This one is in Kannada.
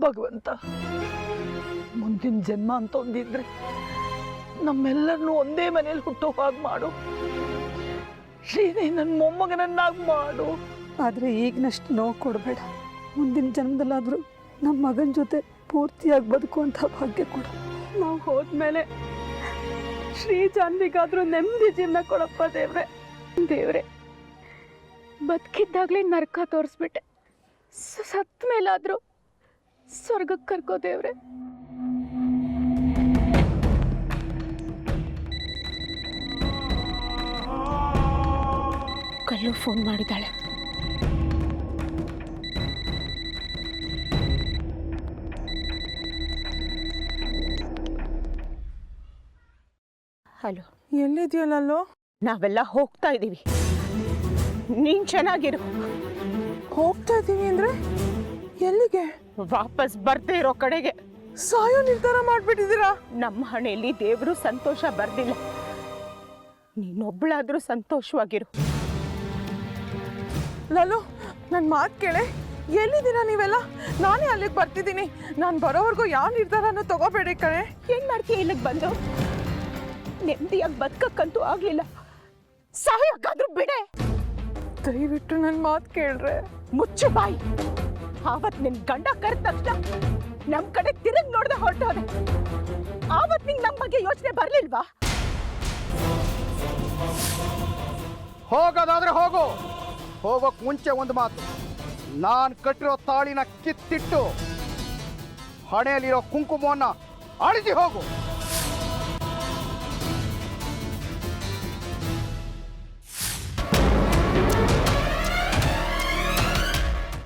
ಭಗವಂತ ಮುಂದಿನ ಜನ್ಮ ಅಂತ ಒಂದಿದ್ರೆ ನಮ್ಮೆಲ್ಲರನ್ನೂ ಒಂದೇ ಮನೇಲಿ ಹುಟ್ಟೋ ಹಾಗೆ ಮಾಡು. ಶ್ರೀನಿ ನನ್ನ ಮೊಮ್ಮಗನನ್ನಾಗಿ ಮಾಡು. ಆದರೆ ಈಗಿನಷ್ಟು ನೋವು ಕೊಡಬೇಡ. ಮುಂದಿನ ಜನ್ಮದಲ್ಲಾದರೂ ನಮ್ಮ ಮಗನ ಜೊತೆ ಪೂರ್ತಿಯಾಗಿ ಬದುಕುವಂಥ ಭಾಗ್ಯ ಕೊಡು. ನಾವು ಹೋದ್ಮೇಲೆ ಶ್ರೀ ಜಾನ್ವಿಗಾದ್ರೂ ನೆಮ್ಮದಿ ಜೀವನ ಕೊಡಪ್ಪ ದೇವ್ರೆ. ದೇವ್ರೆ, ಬದುಕಿದ್ದಾಗಲೇ ನರಕ ತೋರಿಸ್ಬಿಟ್ಟೆ, ಸತ್ತ ಮೇಲಾದರೂ ಸ್ವರ್ಗಕ್ಕೆ ಕರ್ಕೋ ದೇವ್ರೆ. ಕಲ್ಲು ಫೋನ್ ಮಾಡಿದ್ದಾಳೆ. ಹಲೋ, ಎಲ್ಲಿದೆಯಲ್ಲೋ? ನಾವೆಲ್ಲ ಹೋಗ್ತಾ ಇದ್ದೀವಿ, ನೀನ್ ಚೆನ್ನಾಗಿರು. ಹೋಗ್ತಾ ಇದ್ದೀವಿ ಅಂದ್ರೆ ಎಲ್ಲಿಗೆ? ವಾಪಸ್ ಬರ್ದೇ ಇರೋ ಕಡೆಗೆ. ಸಾಯೋ ನಿರ್ಧಾರ ಮಾಡ್ಬಿಟ್ಟಿದ್ದೀರಾ? ನಮ್ಮ ಹಣೆಯಲ್ಲಿ ದೇವರು ಸಂತೋಷ ಬರ್ದಿಲ್ಲ, ನೀನೊಬ್ಳಾದ್ರೂ ಸಂತೋಷವಾಗಿರು. ಲಲ್ಲು, ನನ್ನ ಮಾತು ಕೇಳೆ. ಎಲ್ಲಿದ್ದೀರಾ ನೀವೆಲ್ಲ? ನಾನೇ ಅಲ್ಲಿಗೆ ಬರ್ತಿದ್ದೀನಿ. ನಾನು ಬರೋವರೆಗೂ ಯಾವ ನಿರ್ಧಾರನೂ ತಗೋಬೇಡಿ ಕಣೆ. ಏನ್ ಮಾಡ್ತೀಯ ಇಲ್ಲಿಗೆ ಬಂದು? ನೆಮ್ಮದಿಯಾಗಿ ಬದುಕಕ್ಕಂತೂ ಆಗ್ಲಿಲ್ಲ, ಸಾಯೋಕ್ಕಾದ್ರೂ ಬಿಡೆ. ದಯವಿಟ್ಟು ನನ್ನ ಮಾತು ಕೇಳ್ರೆ. ಮುಚ್ಚು ಬಾಯಿ. ಆವತ್ ನಿನ್ ಗಂಡ ಕರೆದ ತಕ್ಷಣ ನಮ್ ಕಡೆ ತಿರುಗಿ ನೋಡ್ದೆ ಹೊರಟೋದೆ. ಆವತ್ ನಿಂಗೆ ನಮ್ ಬಗ್ಗೆ ಯೋಚನೆ ಬರ್ಲಿಲ್ವಾ? ಹೋಗೋದಾದ್ರೆ ಹೋಗು. ಹೋಗೋಕ್ ಮುಂಚೆ ಒಂದು ಮಾತು, ನಾನು ಕಟ್ಟಿರೋ ತಾಳಿನ ಕಿತ್ತಿಟ್ಟು ಹಣೆಯಲ್ಲಿರೋ ಕುಂಕುಮವನ್ನ ಅಳಿಸಿ ಹೋಗು.